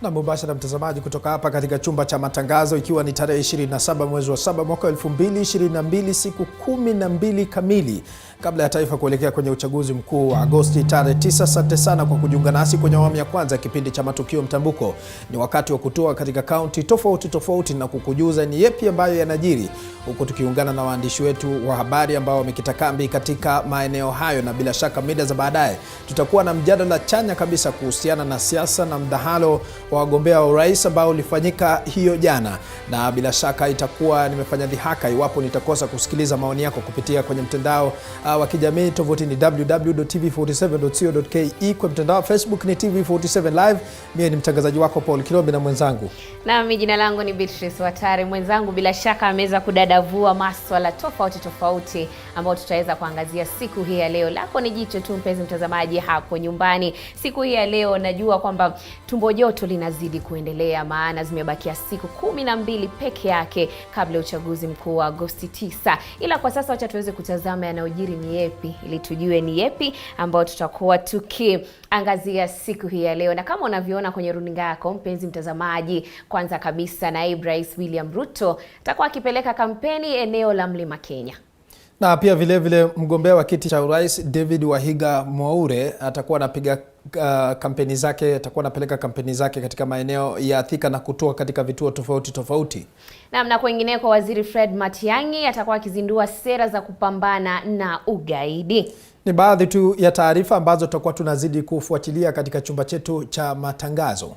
Na mubashara mtazamaji kutoka hapa katika chumba cha matangazo, ikiwa ni tarehe 27 mwezi wa 7 mwaka 2022, siku 12 kamili kabla ya taifa kuelekea kwenye uchaguzi mkuu wa Agosti tarehe 9. Asante sana kwa kujiunga nasi kwenye awamu ya kwanza kipindi cha Matukio Mtambuko. Ni wakati wa kutoa katika kaunti tofauti na kukujuza ni yepi ambayo yanajiri, huko tukiungana na waandishi wetu wa habari ambao wamekita kambi katika maeneo hayo, na bila shaka mida za baadaye tutakuwa na mjadala chanya kabisa kuhusiana na siasa na mdahalo wa wagombea wa urais ambao ulifanyika hiyo jana, na bila shaka itakuwa nimefanya dhihaka iwapo nitakosa kusikiliza maoni yako kupitia kwenye mtandao wa kijamii. Tovuti ni www.tv47.co.ke, kwa mtandao wa Facebook ni TV47 Live. Mimi ni mtangazaji wako Paul Kirombe na mwenzangu, na mimi jina langu ni Beatrice Watare. Mwenzangu bila shaka ameweza kudadavua masuala tofauti ambao tutaweza kuangazia siku hii ya leo. Lako ni jicho tu mpenzi mtazamaji hapo nyumbani. Siku hii ya leo najua kwamba tumbo joto linazidi kuendelea, maana zimebakia siku 12 peke yake kabla ya uchaguzi mkuu wa Agosti 9. Ila kwa sasa wacha tuweze kutazama yanayojiri ni yepi, ili tujue ni yepi ambao tutakuwa tukiangazia siku hii ya leo. Na kama unavyoona kwenye runinga yako mpenzi mtazamaji, kwanza kabisa naibu rais William Ruto atakuwa akipeleka kampeni eneo la Mlima Kenya. Na pia vile mgombea wa kiti cha urais David Wahiga Mwaure atakuwa anapiga kampeni zake, atakuwa anapeleka kampeni zake katika maeneo ya Thika na kutoa katika vituo tofauti. Na kwingineko waziri Fred Matiang'i atakuwa akizindua sera za kupambana na ugaidi. Ni baadhi tu ya taarifa ambazo tutakuwa tunazidi kufuatilia katika chumba chetu cha matangazo.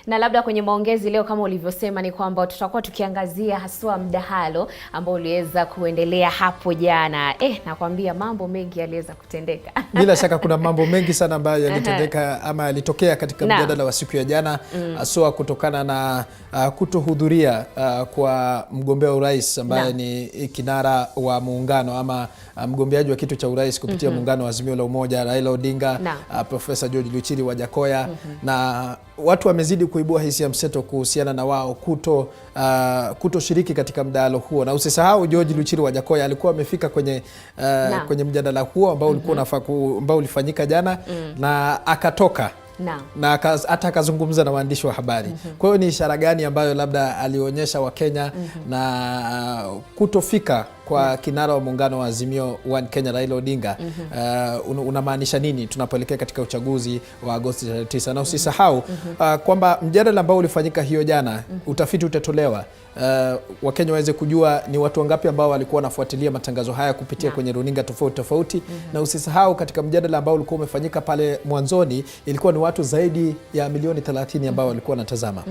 Na labda kwenye maongezi leo kama ulivyosema ni kwamba tutakuwa tukiangazia haswa mdahalo ambao uliweza kuendelea hapo jana. Nakwambia mambo mengi yaliweza kutendeka. Bila shaka kuna mambo mengi sana ambayo yalitendeka ama yalitokea katika mjadala wa siku ya jana, haswa kutokana na kutohudhuria kwa mgombea urais ambaye ni kinara wa muungano ama mgombeaji wa kiti cha urais kupitia muungano wa Azimio la Umoja, Raila Odinga, Profesa George Luchiri Wajakoya, na watu wamezidi kuibua hisia mseto kuhusiana na wao kutoshiriki katika mdahalo huo. Na usisahau George Luchiri Wajakoya alikuwa amefika kwenye mjadala huo ambao ulifanyika jana, na akatoka na hata akazungumza na waandishi wa habari. Kwa hiyo ni ishara gani ambayo labda alionyesha Wakenya na kutofika kwa kinara wa muungano wa Azimio One Kenya Raila Odinga unamaanisha nini tunapoelekea katika uchaguzi wa Agosti 9? Na usisahau kwamba mjadala ambao ulifanyika hiyo jana, utafiti utatolewa Wakenya waweze kujua ni watu wangapi ambao walikuwa wanafuatilia matangazo haya kupitia kwenye runinga tofauti. Na usisahau katika mjadala ambao ulikuwa umefanyika pale mwanzoni, ilikuwa ni watu zaidi ya milioni 30 ambao walikuwa wanatazama.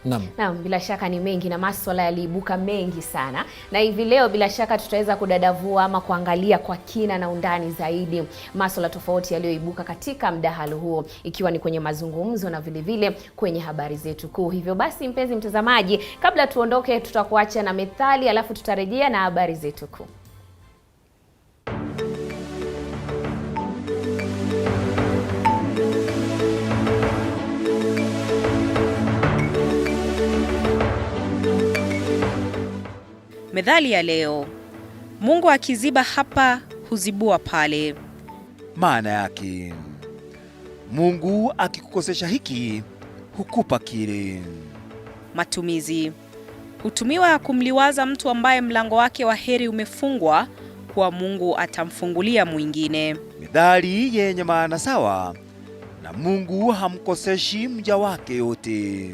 Naam, bila shaka ni mengi na masuala yaliibuka mengi sana, na hivi leo bila shaka tutaweza kudadavua ama kuangalia kwa kina na undani zaidi masuala tofauti yaliyoibuka katika mdahalo huo, ikiwa ni kwenye mazungumzo na vile kwenye habari zetu kuu. Hivyo basi mpenzi mtazamaji, kabla tuondoke tutakuacha na methali, alafu tutarejea na habari zetu kuu. Methali ya leo: Mungu akiziba hapa huzibua pale. Maana yake, Mungu akikukosesha hiki hukupa kile. Matumizi: hutumiwa kumliwaza mtu ambaye mlango wake wa heri umefungwa kuwa Mungu atamfungulia mwingine. Methali yenye maana sawa, na Mungu hamkoseshi mja wake yote.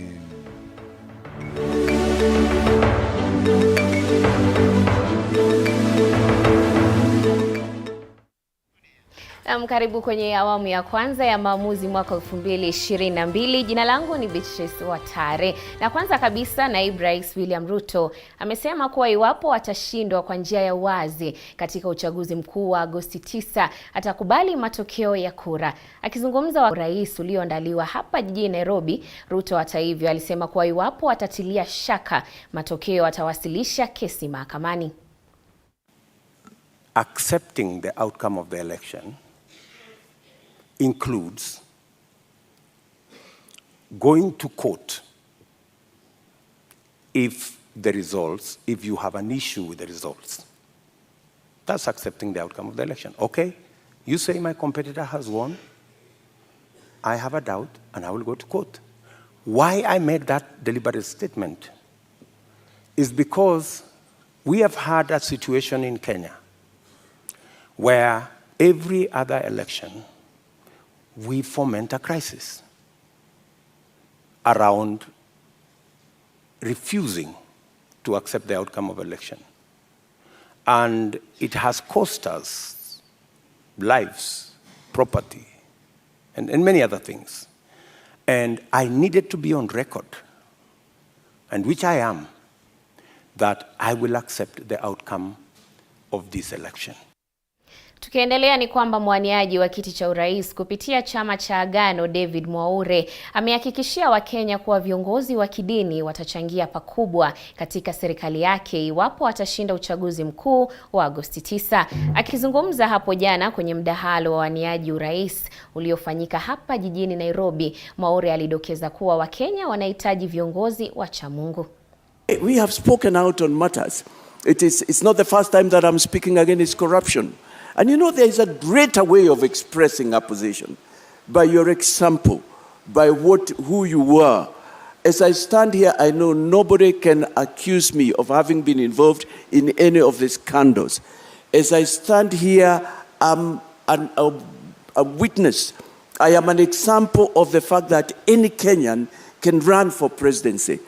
Karibu kwenye awamu ya kwanza ya maamuzi mwaka 2022. Jina langu ni Beatrice Watare. Na kwanza kabisa naibu rais William Ruto amesema kuwa iwapo atashindwa kwa njia ya wazi katika uchaguzi mkuu wa Agosti 9 atakubali matokeo ya kura. Akizungumza wa rais ulioandaliwa hapa jijini Nairobi, Ruto hata hivyo alisema kuwa iwapo atatilia shaka matokeo atawasilisha kesi mahakamani. Accepting the outcome of the election includes going to court if you have an issue with the results. That's accepting the outcome of the election. Okay, you say my competitor has won. I have a doubt and I will go to court. Why I made that deliberate statement is because we have had a situation in Kenya where every other election we foment a crisis around refusing to accept the outcome of election. And it has cost us lives, property, and many other things. And I needed to be on record, and which I am, that I will accept the outcome of this election. Tukiendelea ni kwamba mwaniaji wa kiti cha urais kupitia chama cha Agano David Mwaure amehakikishia Wakenya kuwa viongozi wa kidini watachangia pakubwa katika serikali yake iwapo atashinda uchaguzi mkuu wa Agosti 9. Akizungumza hapo jana kwenye mdahalo wa waniaji urais uliofanyika hapa jijini Nairobi, Mwaure alidokeza kuwa Wakenya wanahitaji viongozi wacha Mungu. We have spoken out on matters. It's not the first time that I'm speaking against corruption. And you know, there is a greater way of expressing opposition, by your example, by who you were. As I stand here, I know nobody can accuse me of having been involved in any of these scandals. As I stand here, I'm a witness. I am an example of the fact that any Kenyan can run for presidency.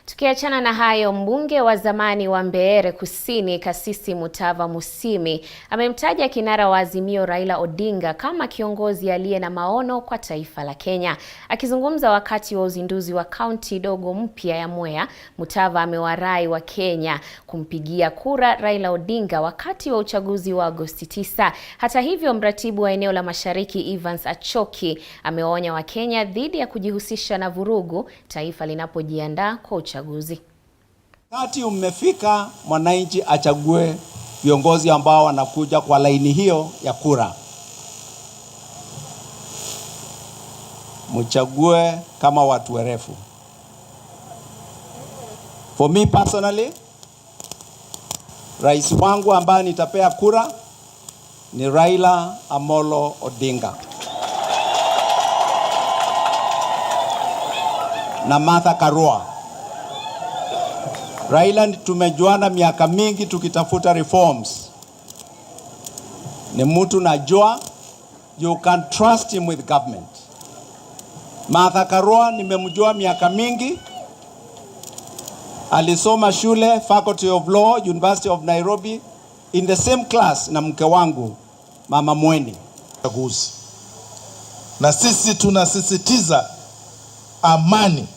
Tukiachana na hayo, mbunge wa zamani wa Mbeere Kusini Kasisi Mutava Musimi amemtaja kinara wa Azimio Raila Odinga kama kiongozi aliye na maono kwa taifa la Kenya. Akizungumza wakati wa uzinduzi wa kaunti dogo mpya ya Mwea, Mutava amewarai wa Kenya kumpigia kura Raila Odinga wakati wa uchaguzi wa Agosti 9. Hata hivyo, mratibu wa eneo la Mashariki Evans Achoki amewaonya wa Kenya dhidi ya kujihusisha na vurugu taifa linapojiandaa kwa uchaguzi. Wakati umefika mwananchi achague viongozi ambao wanakuja kwa laini hiyo ya kura. Mchague kama watu werefu. For me personally, rais wangu ambaye nitapea kura ni Raila Amolo Odinga na Martha Karua. Raila tumejuana miaka mingi tukitafuta reforms. Ni mtu najua, you can trust him with government. Martha Karua nimemjua miaka mingi. Alisoma shule Faculty of Law, University of Nairobi, in the same class na mke wangu Mama Mweni. Na sisi tunasisitiza amani,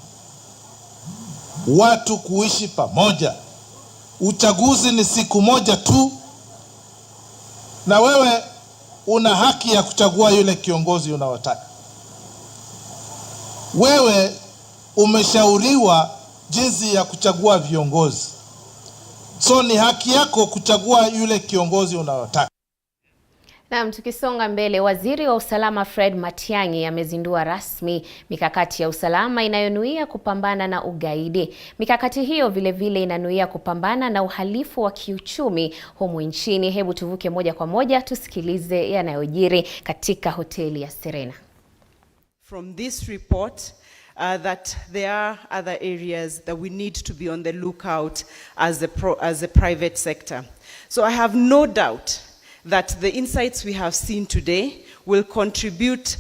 watu kuishi pamoja. Uchaguzi ni siku moja tu, na wewe una haki ya kuchagua yule kiongozi unaotaka. Wewe umeshauriwa jinsi ya kuchagua viongozi, so ni haki yako kuchagua yule kiongozi unaotaka. Naam, tukisonga mbele, waziri wa usalama Fred Matiang'i amezindua rasmi mikakati ya usalama inayonuia kupambana na ugaidi. Mikakati hiyo vile inanuia kupambana na uhalifu wa kiuchumi humu nchini. Hebu tuvuke moja kwa moja tusikilize yanayojiri katika hoteli ya Serena. From this report, that there are other areas that we need to be on the lookout as the private sector. So I have no doubt that the insights we have seen today will contribute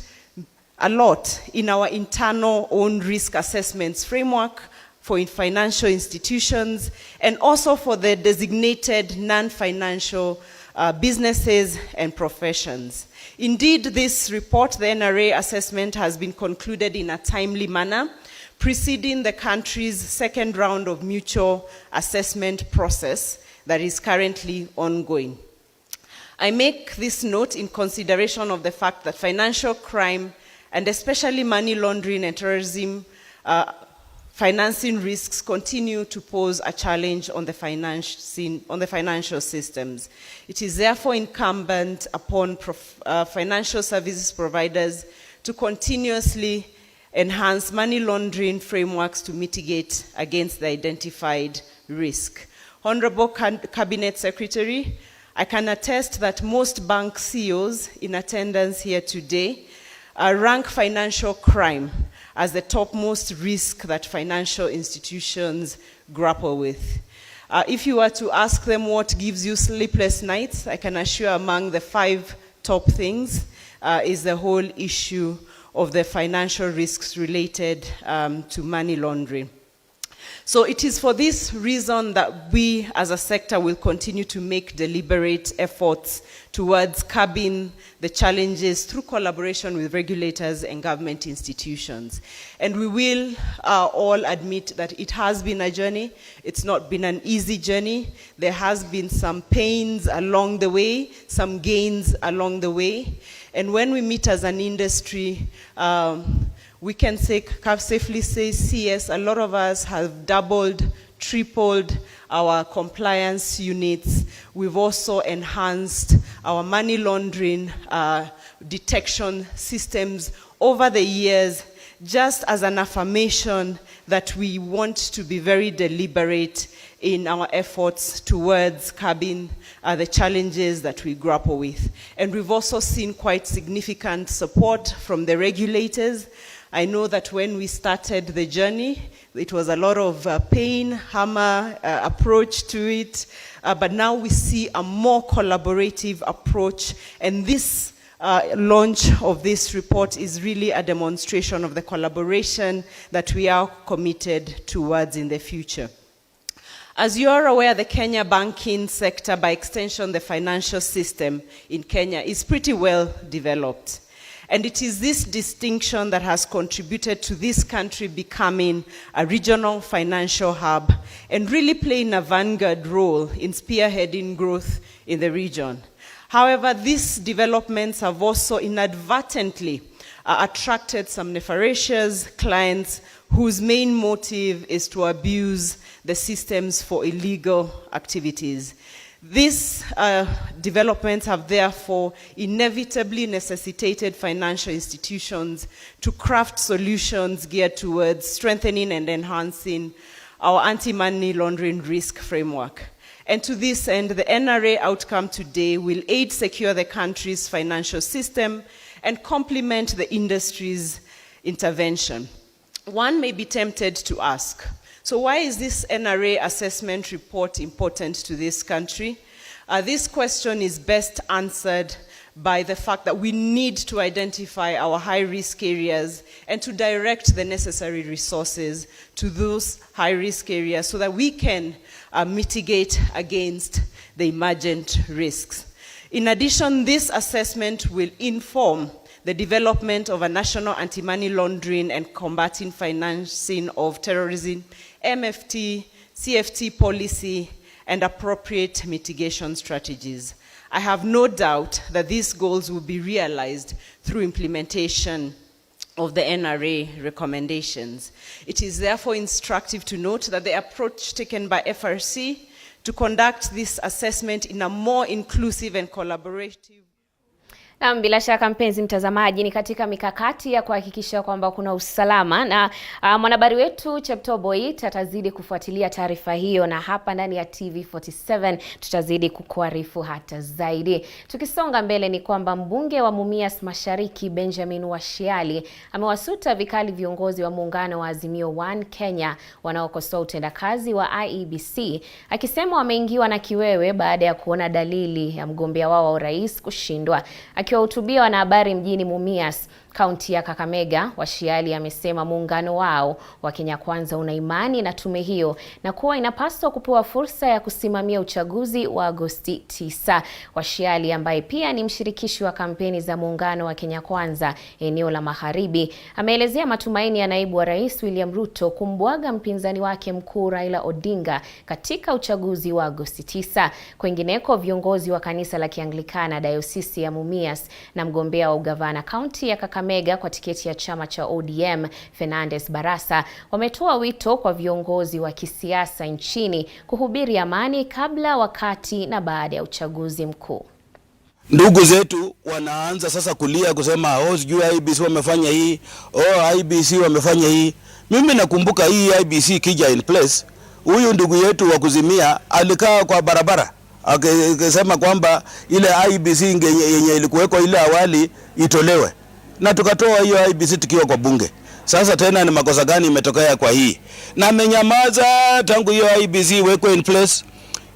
a lot in our internal own risk assessments framework for financial institutions and also for the designated non-financial businesses and professions. Indeed, this report, the NRA assessment, has been concluded in a timely manner, preceding the country's second round of mutual assessment process that is currently ongoing. I make this note in consideration of the fact that financial crime, and especially money laundering and terrorism financing risks, continue to pose a challenge on the financial systems. It is therefore incumbent upon financial services providers to continuously enhance money laundering frameworks to mitigate against the identified risk. Honorable Cabinet Secretary, I can attest that most bank CEOs in attendance here today rank financial crime as the topmost risk that financial institutions grapple with. If you were to ask them what gives you sleepless nights, I can assure among the 5 top things is the whole issue of the financial risks related to money laundering. So it is for this reason that we as a sector will continue to make deliberate efforts towards curbing the challenges through collaboration with regulators and government institutions. And we will all admit that it has been a journey. It's not been an easy journey. There has been some pains along the way, some gains along the way. And when we meet as an industry, we can safely say, yes, a lot of us have doubled, tripled our compliance units. We've also enhanced our money laundering detection systems over the years, just as an affirmation that we want to be very deliberate in our efforts towards curbing the challenges that we grapple with. And we've also seen quite significant support from the regulators. I know that when we started the journey, it was a lot of pain, hammer approach to it, but now we see a more collaborative approach, and this launch of this report is really a demonstration of the collaboration that we are committed towards in the future. As you are aware, the Kenya banking sector, by extension the financial system in Kenya, is pretty well developed. And it is this distinction that has contributed to this country becoming a regional financial hub and really playing a vanguard role in spearheading growth in the region. However, these developments have also inadvertently attracted some nefarious clients whose main motive is to abuse the systems for illegal activities. These developments have therefore inevitably necessitated financial institutions to craft solutions geared towards strengthening and enhancing our anti-money laundering risk framework. And to this end, the NRA outcome today will aid secure the country's financial system and complement the industry's intervention. One may be tempted to ask, so why is this NRA assessment report important to this country? This question is best answered by the fact that we need to identify our high-risk areas and to direct the necessary resources to those high-risk areas so that we can mitigate against the emergent risks. In addition, this assessment will inform the development of a national anti-money laundering and combating financing of terrorism, MFT, CFT policy, and appropriate mitigation strategies. I have no doubt that these goals will be realized through implementation of the NRA recommendations. It is therefore instructive to note that the approach taken by FRC to conduct this assessment in a more inclusive and collaborative. Na bila shaka mpenzi mtazamaji, ni katika mikakati ya kuhakikisha kwamba kuna usalama, na mwanahabari wetu Chepto Boit atazidi kufuatilia taarifa hiyo, na hapa ndani ya TV47 tutazidi kukuarifu hata zaidi. Tukisonga mbele ni kwamba mbunge wa Mumias Mashariki Benjamin Washiali amewasuta vikali viongozi wa muungano wa Azimio One Kenya wanaokosoa utendakazi wa IEBC, akisema wameingiwa na kiwewe baada ya kuona dalili ya mgombea wao wa urais kushindwa. Akiwahutubia wanahabari mjini Mumias, kaunti ya Kakamega, Washiali amesema muungano wao wa Kenya Kwanza una imani na tume hiyo na kuwa inapaswa kupewa fursa ya kusimamia uchaguzi wa Agosti 9. Washiali ambaye pia ni mshirikishi wa kampeni za muungano wa Kenya Kwanza eneo la Magharibi, ameelezea matumaini ya naibu wa rais William Ruto kumbwaga mpinzani wake mkuu Raila Odinga katika uchaguzi wa Agosti 9. Kwingineko, viongozi wa kanisa la Kianglikana Dayosisi ya Mumias na mgombea wa ugavana kaunti ya Kakamega kwa tiketi ya chama cha ODM Fernandes Barasa wametoa wito kwa viongozi wa kisiasa nchini kuhubiri amani kabla, wakati na baada ya uchaguzi mkuu. Ndugu zetu wanaanza sasa kulia kusema sijui IEBC wamefanya hii, IEBC wamefanya hii. Mimi nakumbuka hii IEBC kija in place, huyu ndugu yetu wa Kuzimia alikaa kwa barabara akisema kwamba ile IEBC yenye ilikuweko ile awali itolewe, na tukatoa hiyo IEBC tukiwa kwa bunge. Sasa tena ni makosa gani imetokea kwa hii? Na amenyamaza tangu hiyo IBC wekwe in place.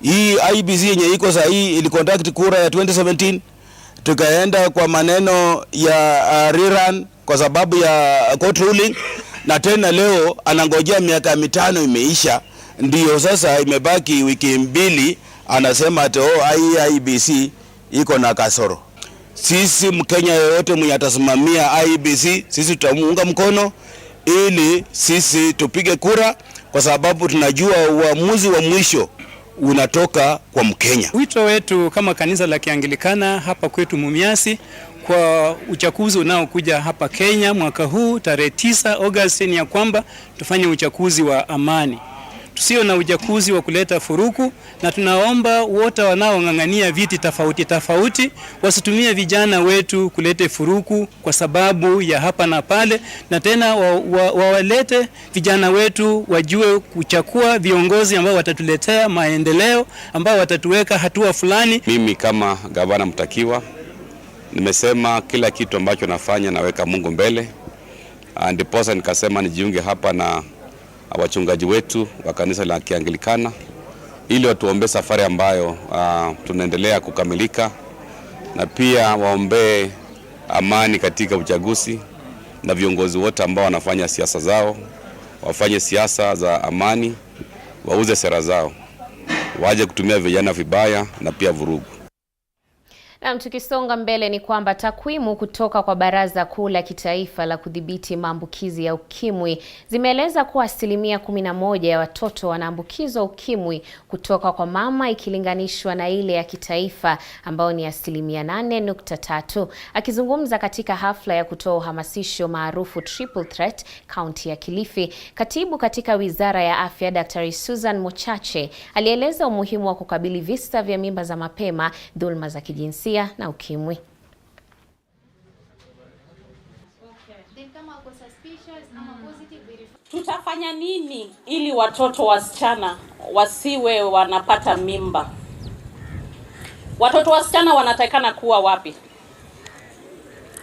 Hii IBC yenye iko sasa hii iliconduct kura ya 2017. Tukaenda kwa maneno ya rerun kwa sababu ya court ruling, na tena leo anangojea miaka 5 imeisha, ndio sasa imebaki wiki 2 anasema ati IBC iko na kasoro. Sisi Mkenya yoyote mwenye atasimamia IBC, sisi tutamuunga mkono ili sisi tupige kura, kwa sababu tunajua uamuzi wa mwisho unatoka kwa Mkenya. Wito wetu kama kanisa la Kianglikana hapa kwetu Mumias kwa uchaguzi unaokuja hapa Kenya mwaka huu tarehe 9 Agosti ni ya kwamba tufanye uchaguzi wa amani. Tusio na uchaguzi wa kuleta furuku, na tunaomba wote wanaong'ang'ania viti tofauti wasitumie vijana wetu kulete furuku kwa sababu ya hapa na pale, na tena wawalete vijana wetu wajue kuchagua viongozi ambao watatuletea maendeleo, ambao watatuweka hatua fulani. Mimi kama gavana mtakiwa nimesema kila kitu ambacho nafanya naweka Mungu mbele, ndiposa nikasema nijiunge hapa na wachungaji wetu wa kanisa la Kianglikana ili watuombe safari ambayo tunaendelea kukamilika, na pia waombee amani katika uchaguzi, na viongozi wote ambao wanafanya siasa zao wafanye siasa za amani, wauze sera zao, waje kutumia vijana vibaya na pia vurugu. Na tukisonga mbele ni kwamba takwimu kutoka kwa Baraza Kuu la Kitaifa la Kudhibiti Maambukizi ya Ukimwi zimeeleza kuwa 11% ya watoto wanaambukizwa ukimwi kutoka kwa mama ikilinganishwa na ile ya kitaifa ambao ni 8.3. Akizungumza katika hafla ya kutoa uhamasisho maarufu Triple Threat kaunti ya Kilifi, katibu katika Wizara ya Afya Daktari Susan Mochache alieleza umuhimu wa kukabili visa vya mimba za mapema, dhulma za kijinsia na ukimwi. Tutafanya nini ili watoto wasichana wasiwe wanapata mimba? Watoto wasichana wanatakana kuwa wapi?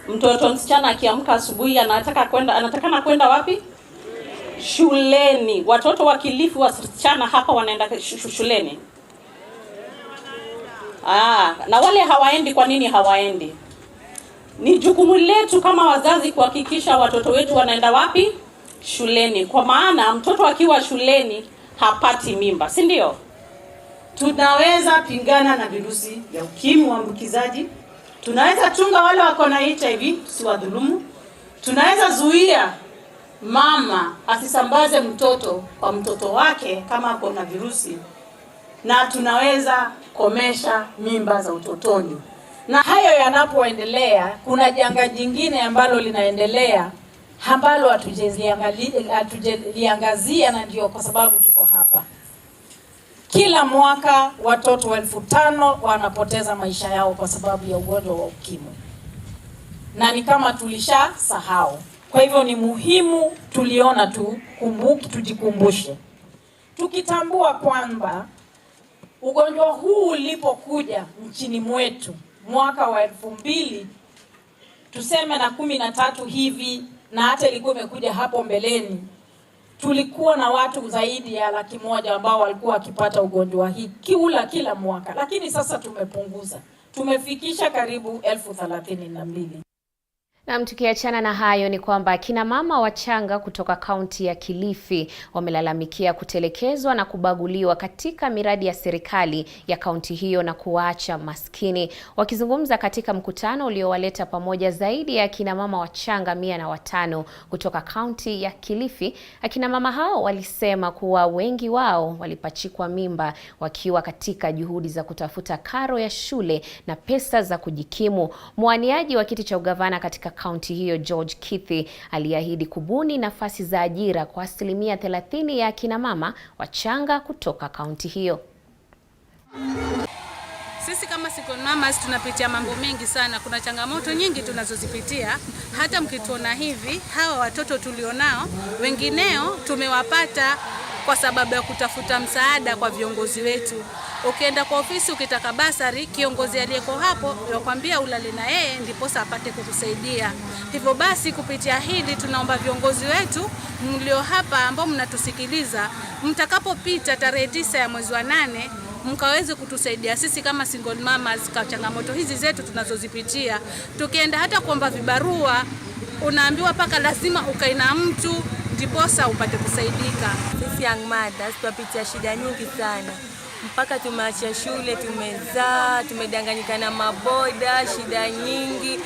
Mtoto msichana akiamka asubuhi anatakana kwenda wapi? Shuleni. Watoto wa Kilifi wasichana hapa wanaenda shuleni. Na wale hawaendi, kwa nini hawaendi? Ni jukumu letu kama wazazi kuhakikisha watoto wetu wanaenda wapi? Shuleni. Kwa maana mtoto akiwa shuleni hapati mimba, si ndio? Tunaweza pingana na virusi vya ukimwi waambukizaji. Tunaweza chunga wale wako na HIV tusiwadhulumu. Tunaweza zuia mama asisambaze mtoto kwa mtoto wake kama ako na virusi. Na tunaweza komesha mimba za utotoni. Na hayo yanapoendelea, kuna janga jingine ambalo linaendelea ambalo hatujaliangazia, na ndio kwa sababu tuko hapa. Kila mwaka watoto 5,000 wanapoteza maisha yao kwa sababu ya ugonjwa wa ukimwi. Na ni kama tulishasahau. Kwa hivyo ni muhimu tuliona tujikumbushe. Tukitambua kwamba ugonjwa huu ulipokuja nchini mwetu mwaka wa 2013 hivi, na hata ilikuwa imekuja hapo mbeleni, tulikuwa na watu zaidi ya 100,000 ambao walikuwa wakipata ugonjwa hii kila mwaka, lakini sasa tumepunguza. Tumefikisha karibu 32,000. Na tukiachana na hayo ni kwamba kina mama wachanga kutoka kaunti ya Kilifi wamelalamikia kutelekezwa na kubaguliwa katika miradi ya serikali ya kaunti hiyo na kuwaacha maskini. Wakizungumza katika mkutano uliowaleta pamoja zaidi ya kina mama wachanga 105 kutoka kaunti ya Kilifi, akina mama hao walisema kuwa wengi wao walipachikwa mimba wakiwa katika juhudi za kutafuta karo ya shule na pesa za kujikimu. Mwaniaji wa kiti cha ugavana katika kaunti hiyo George Kiti aliahidi kubuni nafasi za ajira kwa 30% ya kina mama wachanga kutoka kaunti hiyo. Sisi kama single mamas tunapitia mambo mengi sana, kuna changamoto nyingi tunazozipitia. Hata mkituona hivi, hawa watoto tulionao, wengineo tumewapata kwa sababu ya kutafuta msaada kwa viongozi wetu. Ukienda kwa ofisi ukitaka basari, kiongozi aliyeko hapo yakwambia ulale na yeye ndipo apate kukusaidia. Hivyo basi kupitia hili tunaomba viongozi wetu mlio hapa ambao mnatusikiliza, mtakapopita tarehe 9 ya mwezi wa 8 mkaweze kutusaidia sisi kama single mamas kwa changamoto hizi zetu tunazozipitia. Tukienda hata kuomba vibarua, unaambiwa paka lazima ukae na mtu ndiposa upate kusaidika. Sisi young mothers tunapitia shida nyingi sana. Mpaka tumeacha shule, tumezaa, tumedanganyika na maboda, shida nyingi.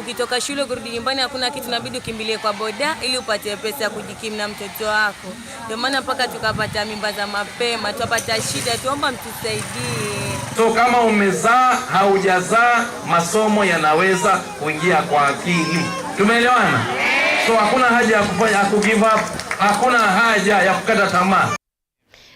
Ukitoka shule kurudi nyumbani hakuna kitu, inabidi ukimbilie kwa boda ili upate pesa ya kujikimu na mtoto wako. Ndio maana mpaka tukapata mimba za mapema, tupata shida, tuomba mtusaidie. So kama umezaa, haujazaa, masomo yanaweza kuingia kwa akili. Tumeelewana? So hakuna haja ya kufanya give up, hakuna haja ya kukata tamaa.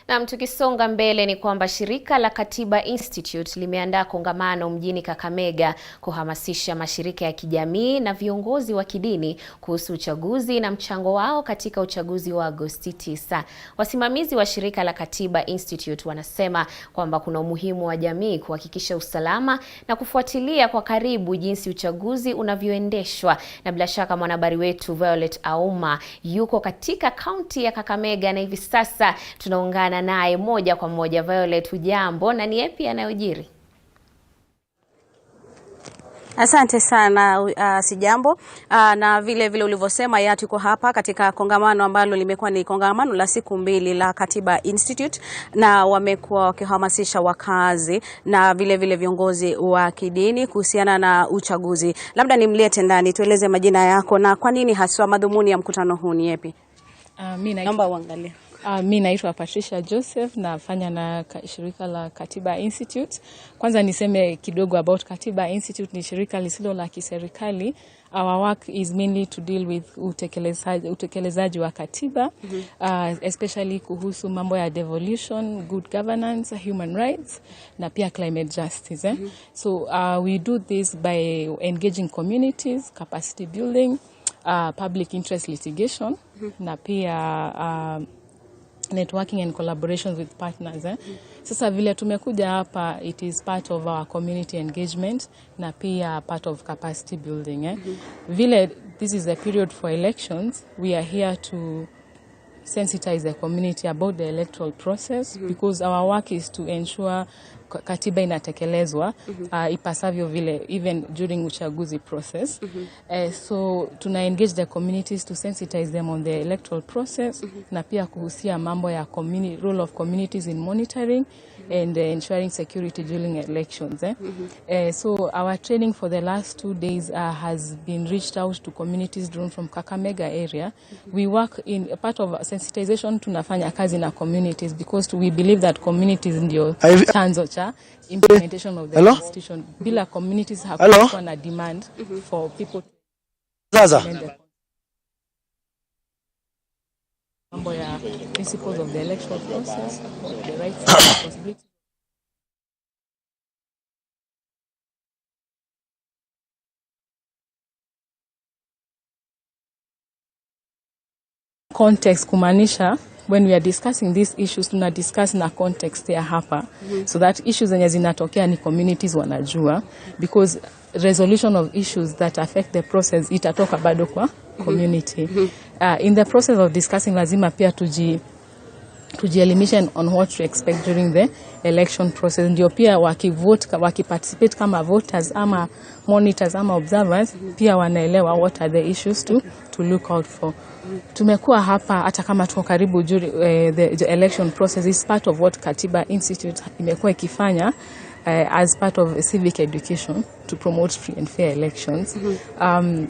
Na tukisonga mbele ni kwamba shirika la Katiba Institute limeandaa kongamano mjini Kakamega kuhamasisha mashirika ya kijamii na viongozi wa kidini kuhusu uchaguzi na mchango wao katika uchaguzi wa Agosti 9. Wasimamizi wa shirika la Katiba Institute wanasema kwamba kuna umuhimu wa jamii kuhakikisha usalama na kufuatilia kwa karibu jinsi uchaguzi unavyoendeshwa. Na bila shaka mwanahabari wetu Violet Auma yuko katika kaunti ya Kakamega na hivi sasa tunaungana naye moja kwa moja. Violet, hujambo na ni yapi yanayojiri? Asante sana, sijambo. Na vile ulivyosema tuko hapa katika kongamano ambalo limekuwa ni kongamano la siku 2 la Katiba Institute, na wamekuwa wakihamasisha wakazi na vile viongozi wa kidini kuhusiana na uchaguzi. Labda nimlete ndani, tueleze majina yako na kwa nini haswa madhumuni ya mkutano huu ni yapi? Naomba uangalie. Mimi naitwa Patricia Joseph, nafanya na shirika la Katiba Institute. Kwanza niseme kidogo about Katiba Institute. Ni shirika lisilo la kiserikali. Our work is mainly to deal with utekelezaji wa katiba, especially kuhusu mambo ya devolution, good governance, human rights na pia climate justice. So we do this by engaging communities, capacity building, public interest litigation na pia networking and collaborations with partners. Sasa vile tumekuja hapa, it is part of our community engagement na pia part of capacity building. Vile this is a period for elections, we are here to sensitize the community about the electoral process because our work is to ensure katiba inatekelezwa ipasavyo vile even during uchaguzi process. So tuna engage the communities to sensitize them on the electoral process na pia kuhusia mambo ya role of communities in monitoring and ensuring security during elections. So our training for the last 2 days has been reached out to communities drawn from Kakamega area. We work in a part of sensitization, tunafanya kazi na communities because we believe that communities ndio chanzo cha implementation of the constitution. Bila communities hakuwa na demand for people mambo ya principles of the electoral process, the rights and responsibilities. Context kumaanisha when we are discussing these issues tuna discuss na context ya hapa so that issues zenye zinatokea ni communities wanajua, because resolution of issues that affect the process itatoka bado kwa community. In the process of discussing lazima pia tujielimisha on what to expect during the election process, ndio pia wakiparticipate kama voters ama monitors ama observers pia wanaelewa what are the issues to look out for. Tumekuwa hapa hata kama tuko karibu during the election process is part of what Katiba Institute imekuwa ikifanya as part of civic education to promote free and fair elections.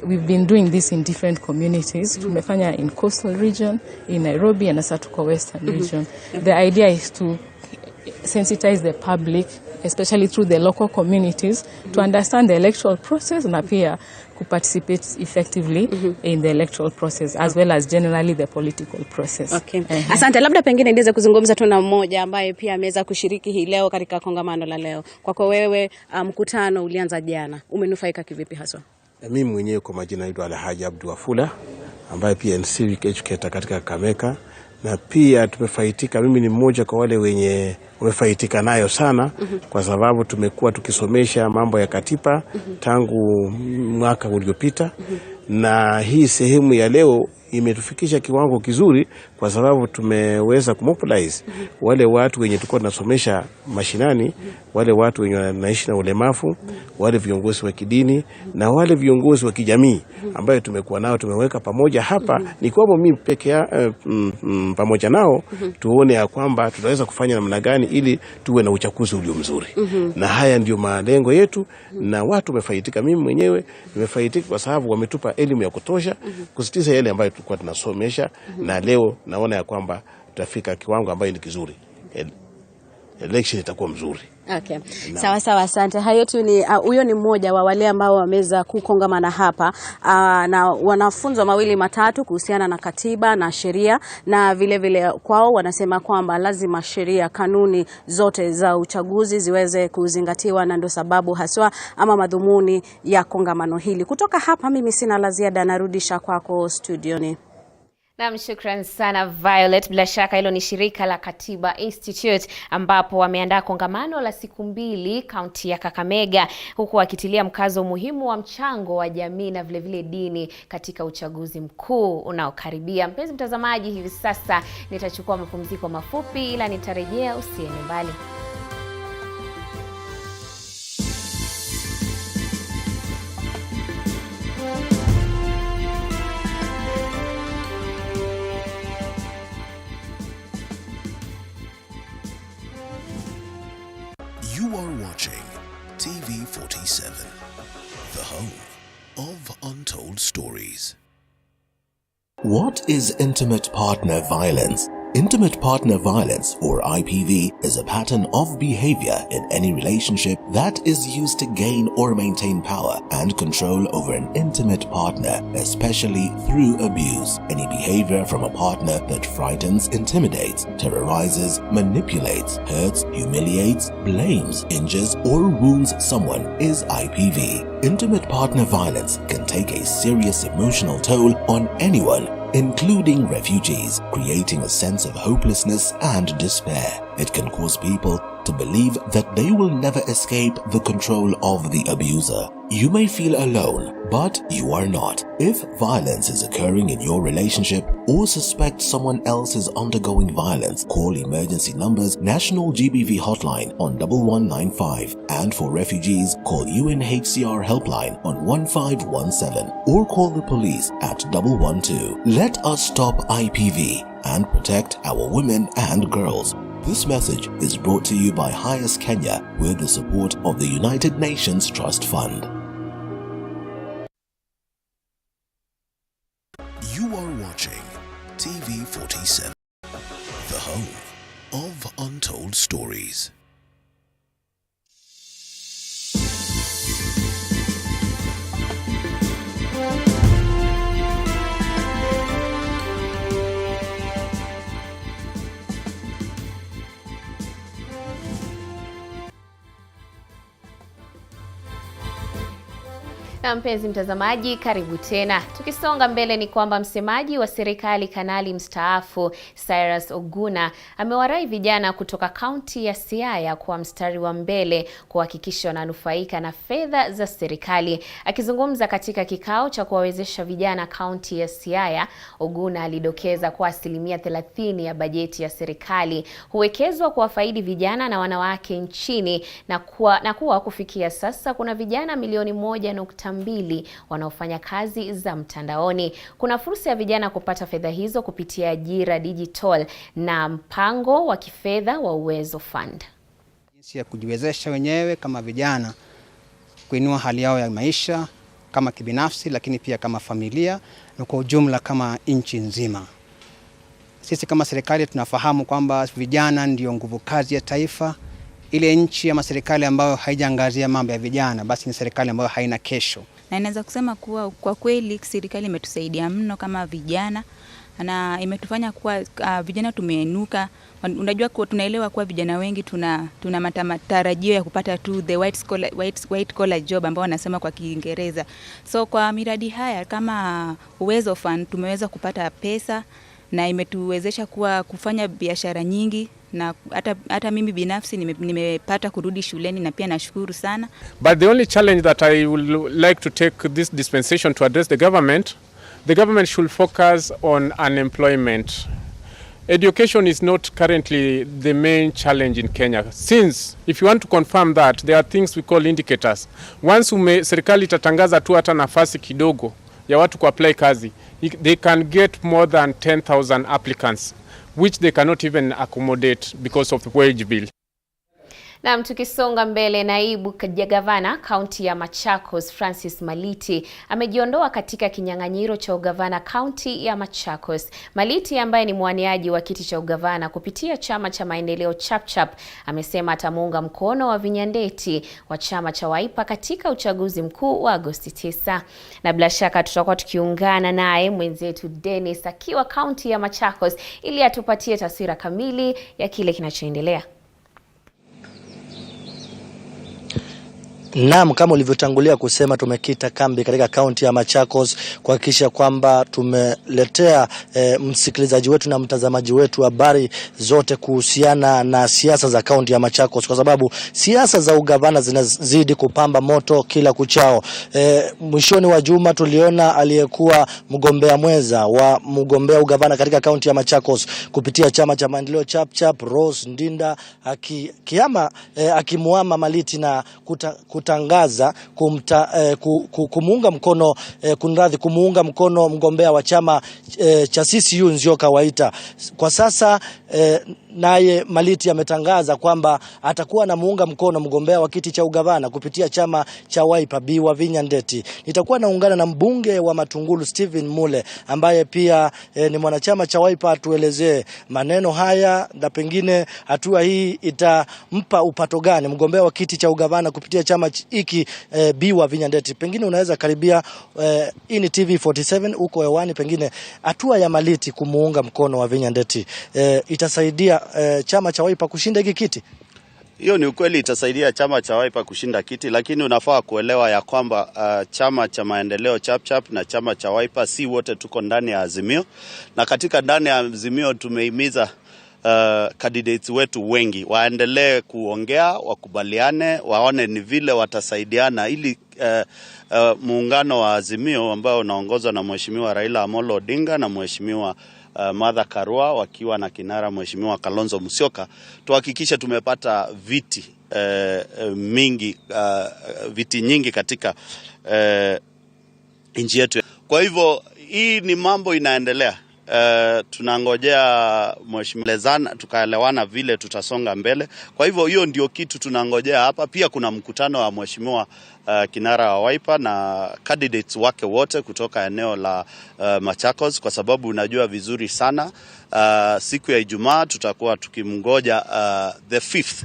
We've been doing this in different communities. Tumefanya in coastal region, in Nairobi, and sasa tuko western region. The idea is to sensitize the public, especially through the local communities, to understand the electoral process na pia to participate effectively in the electoral process as well as generally the political process. Okay. Asante, labda pengine ndiweze kuzungumza tu na mmoja ambaye pia ameweza kushiriki hii leo katika kongamano la leo. Kwako wewe, mkutano ulianza jana. Umenufaika kivipi haswa? Mimi mwenyewe kwa majina naitwa Alhaji Abdul Wafula, ambaye pia ni civic educator katika Kakamega, na pia tumefaitika. Mimi ni mmoja kwa wale wenye wamefaitika nayo sana, kwa sababu tumekuwa tukisomesha mambo ya katiba tangu mwaka uliopita, na hii sehemu ya leo imetufikisha kiwango kizuri, kwa sababu tumeweza kumobilize wale watu wenye tulikuwa tunasomesha mashinani, wale watu wenye wanaishi na ulemavu, wale viongozi wa kidini na wale viongozi wa kijamii ambayo tumekuwa nao, tumeweka pamoja hapa. Ni kwamba mimi peke pamoja nao tuone ya kwamba tunaweza kufanya namna gani ili tuwe na uchaguzi ulio mzuri. Na haya ndio malengo yetu, na watu wamefaitika. Mimi mwenyewe nimefaitika kwa sababu wametupa elimu ya kutosha kusitiza yale ambayo tulikuwa tunasomesha, na leo naona ya kwamba tutafika kiwango ambayo ni kizuri. Election itakuwa mzuri. Okay. Sawa sawa, asante. Hayo tu ni huyo ni mmoja wa wale ambao wameweza kukongamana hapa na wanafunzwa mawili matatu kuhusiana na katiba na sheria, na vile vile kwao wanasema kwamba lazima sheria, kanuni zote za uchaguzi ziweze kuzingatiwa, na ndio sababu haswa ama madhumuni ya kongamano hili. Kutoka hapa mimi sina la ziada, narudisha kwako studioni. Na shukrani sana Violet. Bila shaka hilo ni shirika la Katiba Institute ambapo wameandaa kongamano la siku 2 kaunti ya Kakamega, huku wakitilia mkazo muhimu wa mchango wa jamii na vile vile dini katika uchaguzi mkuu unaokaribia. Mpenzi mtazamaji, hivi sasa nitachukua mapumziko mafupi, ila nitarejea, usiende mbali. You are watching TV47, the home of untold stories. What is intimate partner violence? Intimate partner violence, or IPV, is a pattern of behavior in any relationship that is used to gain or maintain power and control over an intimate partner, especially through abuse. Any behavior from a partner that frightens, intimidates, terrorizes, manipulates, hurts, humiliates, blames, injures, or wounds someone is IPV. Intimate partner violence can take a serious emotional toll on anyone, including refugees, creating a sense of hopelessness and despair. It can cause people to believe that they will never escape the control of the abuser. You may feel alone, but you are not. If violence is occurring in your relationship or suspect someone else is undergoing violence, call emergency numbers National GBV hotline on 1195, and for refugees, call UNHCR helpline on 1517 or call the police at 112. Let us stop IPV and protect our women and girls. This message is brought to you by Highest Kenya with the support of the United Nations Trust Fund. You are watching TV47, the home of untold stories. Na mpenzi mtazamaji, karibu tena. Tukisonga mbele ni kwamba msemaji wa serikali kanali mstaafu Cyrus Oguna amewarai vijana kutoka kaunti ya Siaya kuwa mstari wa mbele kuhakikisha wananufaika na fedha za serikali. Akizungumza katika kikao cha kuwawezesha vijana kaunti ya Siaya, Oguna alidokeza kwa 30% ya bajeti ya serikali huwekezwa kuwafaidi vijana na wanawake nchini, na kuwa kufikia sasa kuna vijana milioni 1.2 wanaofanya kazi za mtandaoni. Kuna fursa ya vijana kupata fedha hizo kupitia ajira digital na mpango wa kifedha wa Uwezo Fund. Jinsi ya kujiwezesha wenyewe kama vijana, kuinua hali yao ya maisha kama kibinafsi, lakini pia kama familia na kwa ujumla kama nchi nzima. Sisi kama serikali tunafahamu kwamba vijana ndio nguvu kazi ya taifa. Ile nchi ama serikali ambayo haijaangazia mambo ya vijana, basi ni serikali ambayo haina kesho. Na inaweza kusema kuwa kwa kweli serikali imetusaidia mno kama vijana, na imetufanya kuwa vijana tumeinuka. Unajua kuwa tunaelewa kuwa vijana wengi tuna matarajio ya kupata tu the white collar job ambao wanasema kwa Kiingereza. So kwa miradi haya kama Uwezo Fund tumeweza kupata pesa na imetuwezesha kufanya biashara nyingi, na hata mimi binafsi nimepata kurudi shuleni, na pia nashukuru sana. But the only challenge that I would like to take this dispensation to address the government should focus on unemployment. Education is not currently the main challenge in Kenya, since if you want to confirm that, there are things we call indicators. Once serikali itatangaza tu hata nafasi kidogo ya watu kuapply kazi, they can get more than 10,000 applicants, which they cannot even accommodate because of the wage bill. Na tukisonga mbele, naibu gavana kaunti ya Machakos Francis Maliti amejiondoa katika kinyang'anyiro cha ugavana kaunti ya Machakos. Maliti ambaye ni mwaniaji wa kiti cha ugavana kupitia chama cha maendeleo Chapchap amesema atamuunga mkono Wavinya Ndeti wa chama cha Wiper katika uchaguzi mkuu wa Agosti 9. Na bila shaka tutakuwa tukiungana naye mwenzetu Dennis akiwa kaunti ya Machakos ili atupatie taswira kamili ya kile kinachoendelea. Naam, kama ulivyotangulia kusema, tumekita kambi katika kaunti ya Machakos kuhakikisha kwamba tumeletea msikilizaji wetu na mtazamaji wetu habari zote kuhusiana na siasa za kaunti ya Machakos, kwa sababu siasa za ugavana zinazidi kupamba moto kila kuchao. Mwishoni wa juma tuliona aliyekuwa mgombea mwenza wa mgombea ugavana katika kaunti ya Machakos kupitia chama cha maendeleo Chapchap, Rose Ndinda akimuama Maliti na kutangaza kumuunga mkono kumuunga mkono mgombea wa chama cha CCU Nzioka Waita. Kwa sasa naye Maliti ametangaza kwamba atakuwa anamuunga mkono mgombea wa kiti cha ugavana kupitia chama cha Wiper Wavinya Ndeti. Nitakuwa naungana na mbunge wa Matungulu Stephen Mule ambaye pia ni mwanachama cha Wiper, atuelezee maneno haya na pengine hatua hii itampa upato gani mgombea wa kiti cha ugavana kupitia chama hiki Wavinya Ndeti. Pengine unaweza karibia ini TV 47 uko hewani, pengine hatua ya Maliti kumuunga mkono Wavinya Ndeti itasaidia chama cha Wiper kushinda hiki kiti? Hiyo ni ukweli, itasaidia chama cha Wiper kushinda kiti, lakini unafaa kuelewa ya kwamba chama cha maendeleo Chapchap na chama cha Wiper si wote tuko ndani ya Azimio, na katika ndani ya Azimio tumehimiza candidates wetu wengi waendelee kuongea, wakubaliane, waone ni vile watasaidiana ili muungano wa Azimio ambao unaongozwa na Mheshimiwa Raila Amolo Odinga na Mheshimiwa Martha Karua wakiwa na kinara Mheshimiwa Kalonzo Musyoka, tuhakikishe tumepata viti nyingi katika nchi yetu. Kwa hivyo hii ni mambo inaendelea. Tunangojea mheshimiwa tukaelewana vile tutasonga mbele. Kwa hivyo hiyo ndio kitu tunangojea hapa. Pia kuna mkutano wa mheshimiwa kinara wa Wiper na candidates wake wote kutoka eneo la Machakos, kwa sababu unajua vizuri sana siku ya Ijumaa tutakuwa tukimngoja the 5th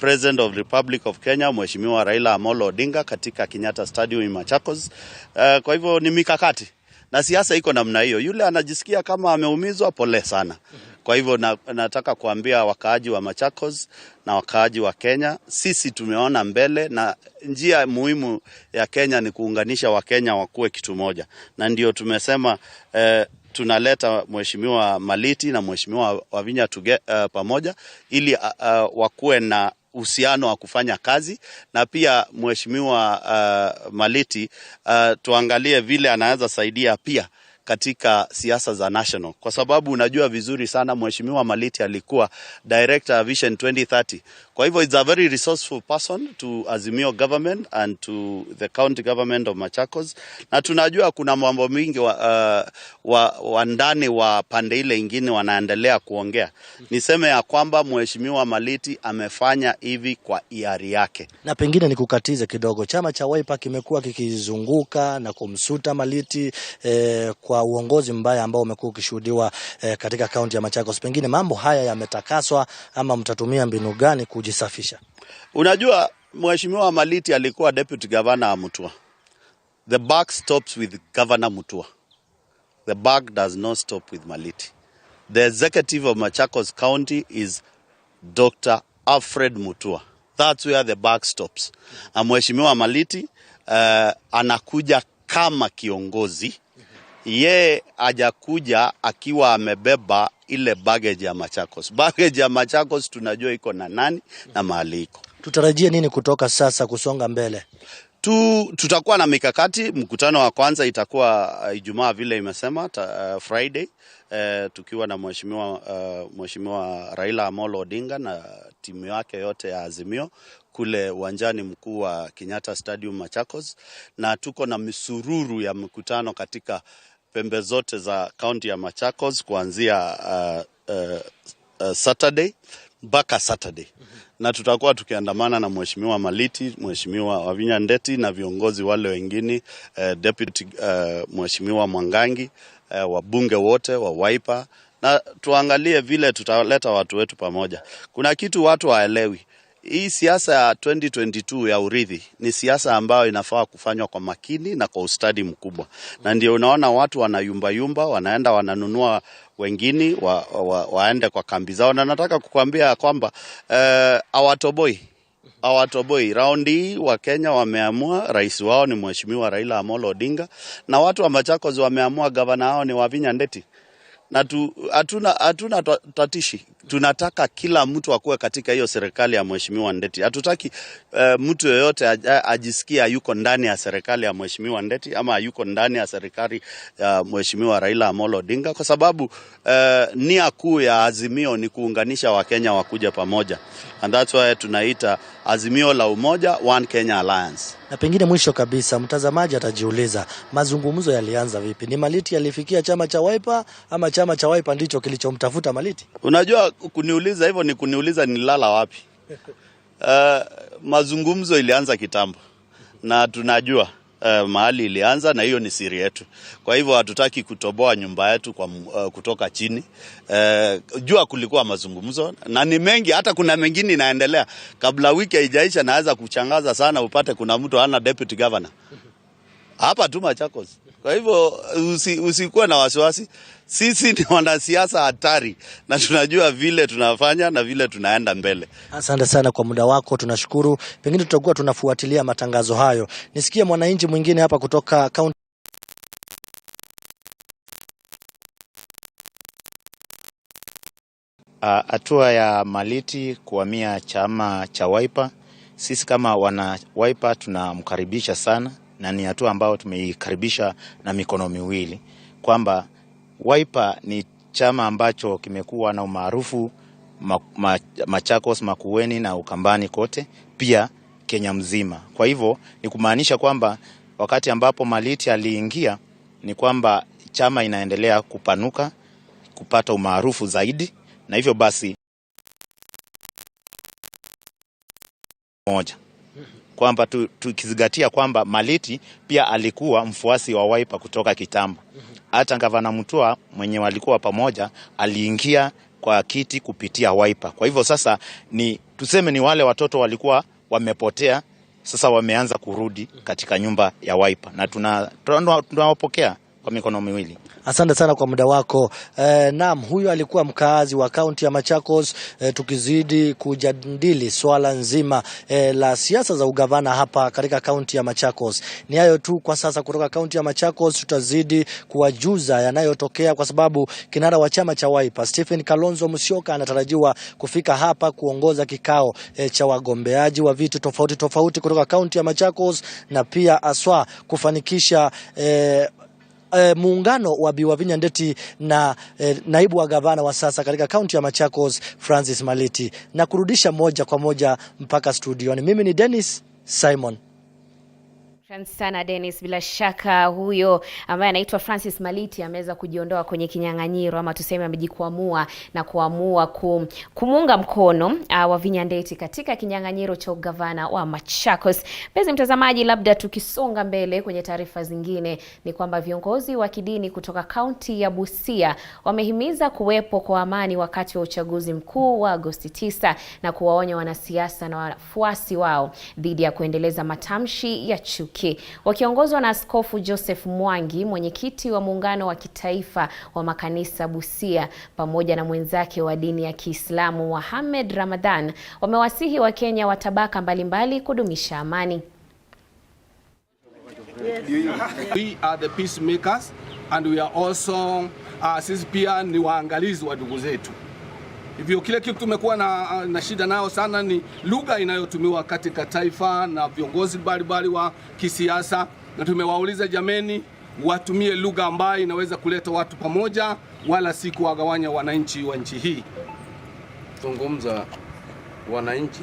President of the Republic of Kenya Mheshimiwa Raila Amolo Odinga katika Kenyatta Stadium in Machakos. Kwa hivyo ni mikakati na siasa iko namna hiyo. Yule anajisikia kama ameumizwa, pole sana. Kwa hivyo nataka kuambia wakaaji wa Machakos na wakaaji wa Kenya, sisi tumeona mbele na njia muhimu ya Kenya ni kuunganisha Wakenya wakuwe kitu moja. Na ndio tumesema tunaleta Mheshimiwa Maliti na Mheshimiwa Wavinya pamoja ili wakuwe na uhusiano wa kufanya kazi, na pia Mheshimiwa Maliti tuangalie vile anaweza saidia pia katika siasa za national, kwa sababu unajua vizuri sana Mheshimiwa Maliti alikuwa director of Vision 2030. Kwa hivyo it's a very resourceful person to Azimio government and to the county government of Machakos, na tunajua kuna mambo mingi wa ndani wa pande ile ingine wanaendelea kuongea. Niseme ya kwamba Mheshimiwa Maliti amefanya hivi kwa hiari yake. Na pengine nikukatize kidogo, chama cha Wiper kimekuwa kikizunguka na kumsuta Maliti kwa uongozi mbaya ambao umekuwa ukishuhudiwa katika kaunti ya Machakos. Pengine mambo haya yametakaswa ama mtatumia mbinu gani kujisafisha? Unajua Mheshimiwa Maliti alikuwa deputy governor wa Mutua. The buck stops with Governor Mutua. The buck does not stop with Maliti. The executive of Machakos County is Dr. Alfred Mutua. That's where the buck stops. Mheshimiwa Maliti anakuja kama kiongozi ye hajakuja akiwa amebeba ile baggage ya Machakos. Baggage ya Machakos tunajua iko na nani na mahali iko. Tutarajie nini kutoka sasa kusonga mbele? Tutakuwa na mikakati. Mkutano wa kwanza itakuwa Ijumaa vile imesema, Friday, tukiwa na mheshimiwa Raila Amolo Odinga na timu yake yote ya Azimio kule uwanjani mkuu wa Kenyatta Stadium Machakos, na tuko na misururu ya mkutano katika pembe zote za kaunti ya Machakos kuanzia Saturday mpaka Saturday. Na tutakuwa tukiandamana na mheshimiwa Maliti, mheshimiwa Wavinya Ndeti na viongozi wale wengine, deputy mheshimiwa Mwangangi, wabunge wote wa Wiper, na tuangalie vile tutaleta watu wetu pamoja. Kuna kitu watu haelewi. Hii siasa ya 2022 ya urithi ni siasa ambayo inafaa kufanywa kwa makini na kwa ustadi mkubwa. Na ndio unaona watu wanayumba, wanaenda wananunua wengine waende kwa kambi zao. Na nataka kukuambia kwamba hawatoboi. Raundi hii wa Kenya wameamua rais wao ni mheshimiwa Raila Amolo Odinga, na watu wa Machakos wameamua gavana wao ni Wavinya Ndeti. Na hatuna tatishi. Tunataka kila mtu akuwe katika hiyo serikali ya mheshimiwa Ndeti. Hatutaki mtu yeyote ajisikia yuko ndani ya serikali ya mheshimiwa Ndeti ama yuko ndani ya serikali ya mheshimiwa Raila Amolo Odinga, kwa sababu nia kuu ya Azimio ni kuunganisha Wakenya wakuja pamoja. And that's why tunaita Azimio la Umoja, One Kenya Alliance. Na pengine mwisho kabisa, mtazamaji atajiuliza mazungumzo yalianza vipi? Ni Maliti alifikia chama cha Wiper ama chama cha Wiper ndicho kilichomtafuta Maliti? Unajua, kuniuliza hivyo ni kuniuliza nilala wapi. Mazungumzo ilianza kitambo na tunajua mahali ilianza, na hiyo ni siri yetu. Kwa hivyo hatutaki kutoboa nyumba yetu kutoka chini. Jua kulikuwa mazungumzo na ni mengi, hata kuna mengine inaendelea. Kabla wiki haijaisha naweza kuchangaza sana upate kuna mtu ana deputy governor hapa tu Machakos. Kwa hivyo usikuwe na wasiwasi. Sisi ni wanasiasa hatari na tunajua vile tunafanya na vile tunaenda mbele. Asante sana kwa muda wako, tunashukuru. Pengine tutakuwa tunafuatilia matangazo hayo. Nisikie mwananchi mwingine hapa kutoka kaunti. Hatua ya Maliti kuhamia chama cha Wiper, sisi kama wana Wiper tunamkaribisha sana, na ni hatua ambayo tumeikaribisha na mikono miwili, kwamba Wiper ni chama ambacho kimekuwa na umaarufu Machakos, Makueni na Ukambani kote, pia Kenya mzima. Kwa hivyo ni kumaanisha kwamba wakati ambapo Maliti aliingia ni kwamba chama inaendelea kupanuka, kupata umaarufu zaidi, na hivyo basi moja kwamba tukizingatia kwamba Maliti pia alikuwa mfuasi wa Wiper kutoka kitambo. Hata gavana Mutua mwenye walikuwa pamoja aliingia kwa kiti kupitia Wiper. Kwa hivyo sasa tuseme ni wale watoto walikuwa wamepotea, sasa wameanza kurudi katika nyumba ya Wiper, na tunawapokea kwa mikono miwili. Asante sana kwa muda wako. Naam, huyu alikuwa mkaazi wa kaunti ya Machakos, tukizidi kujadili swala nzima la siasa za ugavana hapa katika kaunti ya Machakos. Ni hayo tu kwa sasa kutoka kaunti ya Machakos. Tutazidi kuwajuza yanayotokea kwa sababu kinara wa chama cha Wiper Stephen Kalonzo Musyoka anatarajiwa kufika hapa kuongoza kikao cha wagombeaji wa vitu tofauti kutoka kaunti ya Machakos, na pia aswa kufanikisha muungano wa Bi Wavinya Ndeti na naibu wa gavana wa sasa katika kaunti ya Machakos Francis Maliti, na kurudisha moja kwa moja mpaka studioni. Mimi ni Dennis Simon. Asante sana Dennis. Bila shaka huyo ambaye anaitwa Francis Maliti ameweza kujiondoa kwenye kinyang'anyiro, ama tuseme amejikwamua na kuamua kumuunga mkono Wavinya Ndeti katika kinyang'anyiro cha ugavana wa Machakos. Mpenzi mtazamaji, labda tukisonga mbele kwenye taarifa zingine ni kwamba viongozi wa kidini kutoka kaunti ya Busia wamehimiza kuwepo kwa amani wakati wa uchaguzi mkuu wa Agosti 9 na kuwaonya wanasiasa na wafuasi wao dhidi ya kuendeleza matamshi ya chuki. Wakiongozwa na Askofu Joseph Mwangi, mwenyekiti wa muungano wa kitaifa wa makanisa Busia, pamoja na mwenzake wa dini ya Kiislamu Mohamed Ramadhan, wamewasihi Wakenya wa tabaka mbalimbali kudumisha amani. We are the peacemakers. and we are also sisi pia ni waangalizi wa ndugu zetu. Hivyo kile kitu tumekuwa na shida nao sana ni lugha inayotumiwa katika taifa na viongozi mbalimbali wa kisiasa, na tumewauliza jameni, watumie lugha ambayo inaweza kuleta watu pamoja, wala si kuwagawanya wananchi wa nchi hii. Zungumza wananchi,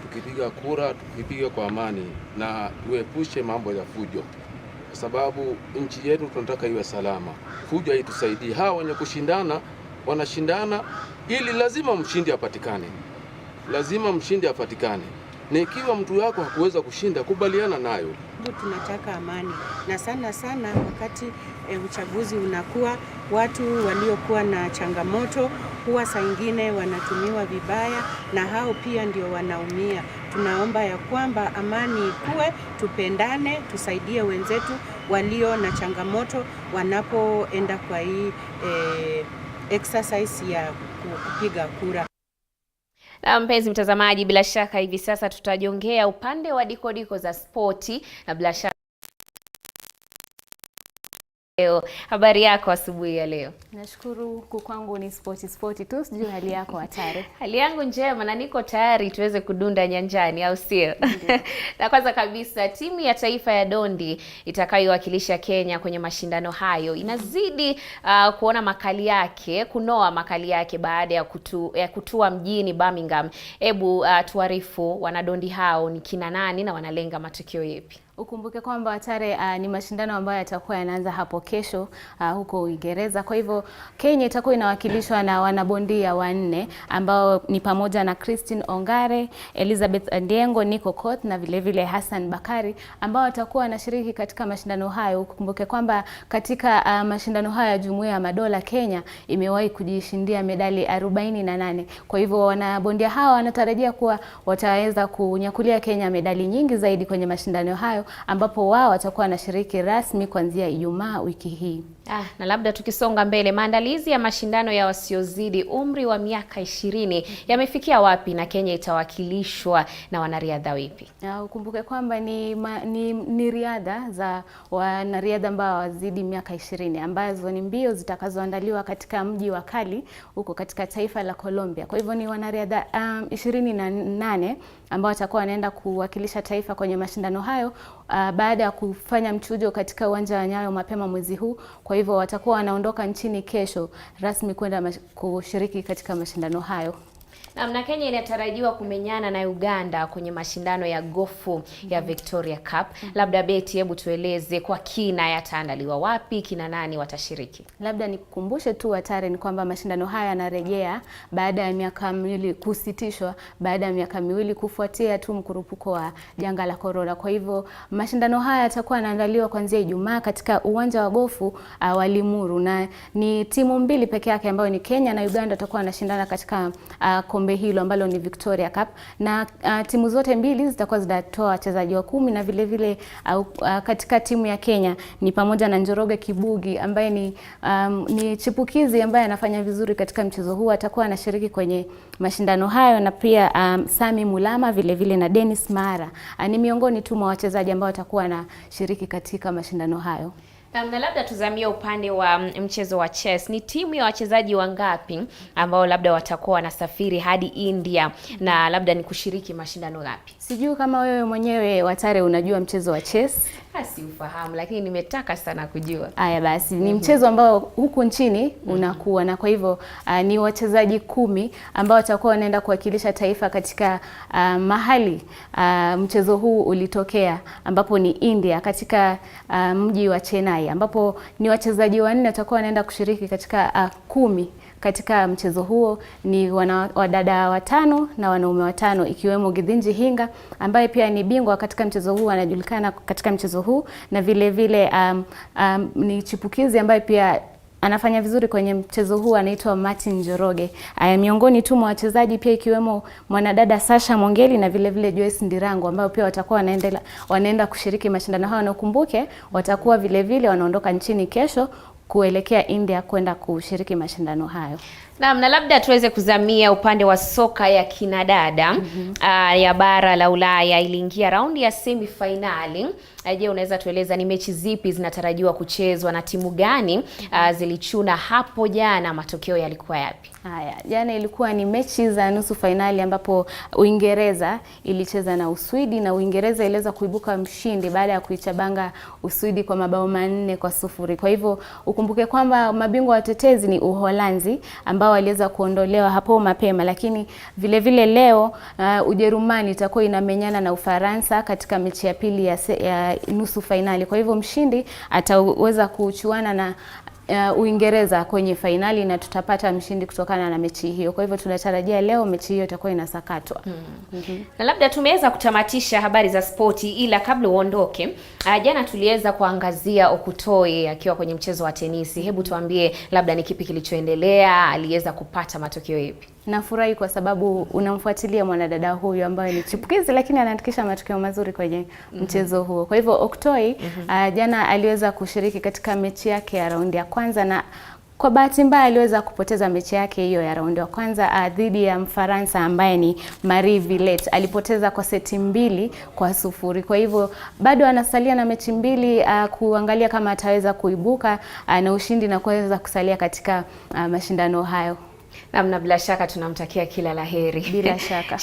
tukipiga kura tukipiga kwa amani na tuepushe mambo ya fujo, kwa sababu nchi yetu tunataka iwe salama. Fujo haitusaidii. Hawa wenye kushindana wanashindana ili lazima mshindi apatikane, lazima mshindi apatikane, na ikiwa mtu wako hakuweza kushinda, kubaliana nayo. Tunataka amani, na sana sana wakati uchaguzi unakuwa, watu waliokuwa na changamoto huwa saa ingine wanatumiwa vibaya, na hao pia ndio wanaumia. Tunaomba ya kwamba amani ikuwe, tupendane, tusaidie wenzetu walio na changamoto wanapoenda kwa hii exercise ya kupiga kura. Na mpenzi mtazamaji, bila shaka hivi sasa tutajongea upande wa diko za spoti, na bila shaka leo, habari yako asubuhi ya leo? Nashukuru, huku kwangu ni spoti tu, sijui hali yako Hatari? Hali yangu njema na niko tayari tuweze kudunda nyanjani, au sio? Na kwanza kabisa, timu ya taifa ya dondi itakayowakilisha Kenya kwenye mashindano hayo inazidi kuona makali yake, kunoa makali yake baada ya kutua mjini Birmingham. Hebu tuarifu wanadondi hao ni kina nani na wanalenga matukio yapi? Ukumbuke kwamba Hatari, ni mashindano ambayo yatakuwa yanaanza hapo kesho huko Uingereza. Kwa hivyo Kenya itakuwa inawakilishwa na wanabondia wanne ambao ni pamoja na Christine Ongare, Elizabeth Andiengo, Nico Koth na vile vile Hassan Bakari ambao watakuwa wanashiriki katika mashindano hayo. Ukumbuke kwamba katika mashindano haya ya Jumuiya ya Madola, Kenya imewahi kujishindia medali 48. Kwa hivyo wanabondia hawa wanatarajia kuwa wataweza kunyakulia Kenya medali nyingi zaidi kwenye mashindano hayo, ambapo wao watakuwa wanashiriki rasmi kuanzia Ijumaa wiki hii. Na labda tukisonga mbele, maandalizi ya mashindano ya wasiozidi umri wa miaka 20 yamefikia wapi na Kenya itawakilishwa na wanariadha wipi? Ukumbuke kwamba ni riadha za wanariadha ambao wazidi miaka 20 ambazo ni mbio zitakazoandaliwa katika mji wa Cali huko katika taifa la Colombia. Kwa hivyo ni wanariadha 28 ambao watakuwa wanaenda kuwakilisha taifa kwenye mashindano hayo baada ya kufanya mchujo katika uwanja wa Nyayo mapema mwezi huu. Kwa hivyo watakuwa wanaondoka nchini kesho rasmi kwenda kushiriki katika mashindano hayo. Na Kenya inatarajiwa kumenyana na Uganda kwenye mashindano ya gofu ya Victoria Cup. Labda Betty, hebu tueleze kwa kina yataandaliwa wapi, kina nani watashiriki? Labda nikukumbushe tu Hatari, ni kwamba mashindano haya yanarejea baada ya miaka miwili kusitishwa, baada ya miaka miwili kufuatia tu mkurupuko wa janga la corona. Kwa hivyo mashindano haya yatakuwa yanaandaliwa kuanzia Ijumaa katika uwanja wa gofu wa Limuru, na ni timu mbili pekee yake ambayo ni Kenya na Uganda watakuwa wanashindana katika kombe hilo ambalo ni Victoria Cup, na timu zote mbili zitakuwa zinatoa wachezaji wa 10, na vile vile katika timu ya Kenya ni pamoja na Njoroge Kibugi ambaye ni chipukizi ambaye anafanya vizuri katika mchezo huu, atakuwa anashiriki kwenye mashindano hayo, na pia Sami Mulama vile vile na Dennis Mara ni miongoni tu mwa wachezaji ambao watakuwa wanashiriki katika mashindano hayo. Na labda tuzamie upande wa mchezo wa chess. Ni timu ya wachezaji wangapi ambao labda watakuwa wanasafiri hadi India, na labda ni kushiriki mashindano gapi? Sijui kama wewe mwenyewe Hatari unajua mchezo wa chess. Si ufahamu, lakini nimetaka sana kujua. Haya basi, ni mchezo ambao huku nchini unakuwa, na kwa hivyo ni wachezaji 10 ambao watakuwa wanaenda kuwakilisha taifa katika mahali mchezo huu ulitokea, ambapo ni India katika mji wa Chennai, ambapo ni wachezaji 4 watakuwa wanaenda kushiriki katika 10 katika mchezo huo. Ni wadada 5 na wanaume 5, ikiwemo Githinji Hinga ambaye pia ni bingwa katika mchezo huu, anajulikana katika mchezo huu, na vile vile ni chipukizi ambaye pia anafanya vizuri kwenye mchezo huu, anaitwa Martin Njoroge. Miongoni tu mwa wachezaji pia ikiwemo mwanadada Sasha Mongeli na vile vile Joyce Ndirango ambao pia watakuwa wanaenda kushiriki mashindano hayo, na ukumbuke watakuwa vile vile wanaondoka nchini kesho kuelekea India kwenda kushiriki mashindano hayo. Naam, na labda tuweze kuzamia upande wa soka ya kinadada ya bara la Ulaya. Iliingia raundi ya semi-finali. Je, unaweza tueleza ni mechi zipi zinatarajiwa kuchezwa na timu gani zilichuna hapo jana? Matokeo yalikuwa yapi? Haya, jana ilikuwa ni mechi za nusu finali ambapo Uingereza ilicheza na Uswidi na Uingereza iliweza kuibuka mshindi baada ya kuichabanga Uswidi kwa mabao 4-0. Kwa hivyo ukumbuke kwamba mabingwa watetezi ni Uholanzi ambao waliweza kuondolewa hapo mapema, lakini vile vile leo Ujerumani itakuwa inamenyana na Ufaransa katika mechi ya pili ya nusu finali. Kwa hivyo mshindi ataweza kuchuana na Uingereza kwenye finali na tutapata mshindi kutokana na mechi hiyo. Kwa hivyo tunatarajia leo mechi hiyo itakuwa inasakatwa. Na labda tumeweza kutamatisha habari za spoti, ila kabla uondoke, jana tuliweza kuangazia Okutoi akiwa kwenye mchezo wa tenisi. Hebu tuambie labda ni kipi kilichoendelea, aliweza kupata matokeo yapi? Nafurahi kwa sababu unamfuatilia mwanadada huyu ambaye ni chipukizi lakini anaandikisha matokeo mazuri kwenye mchezo huo. Kwa hivyo Okutoi jana aliweza kushiriki katika mechi yake ya raundi ya kwanza na kwa bahati mbaya aliweza kupoteza mechi yake hiyo ya raundi ya kwanza dhidi ya Mfaransa ambaye ni Marie Villet. Alipoteza kwa seti 2-0. Kwa hivyo bado anasalia na mechi 2 kuangalia kama ataweza kuibuka na ushindi na kuweza kusalia katika mashindano hayo. Na bila shaka tunamtakia kila laheri. Bila shaka.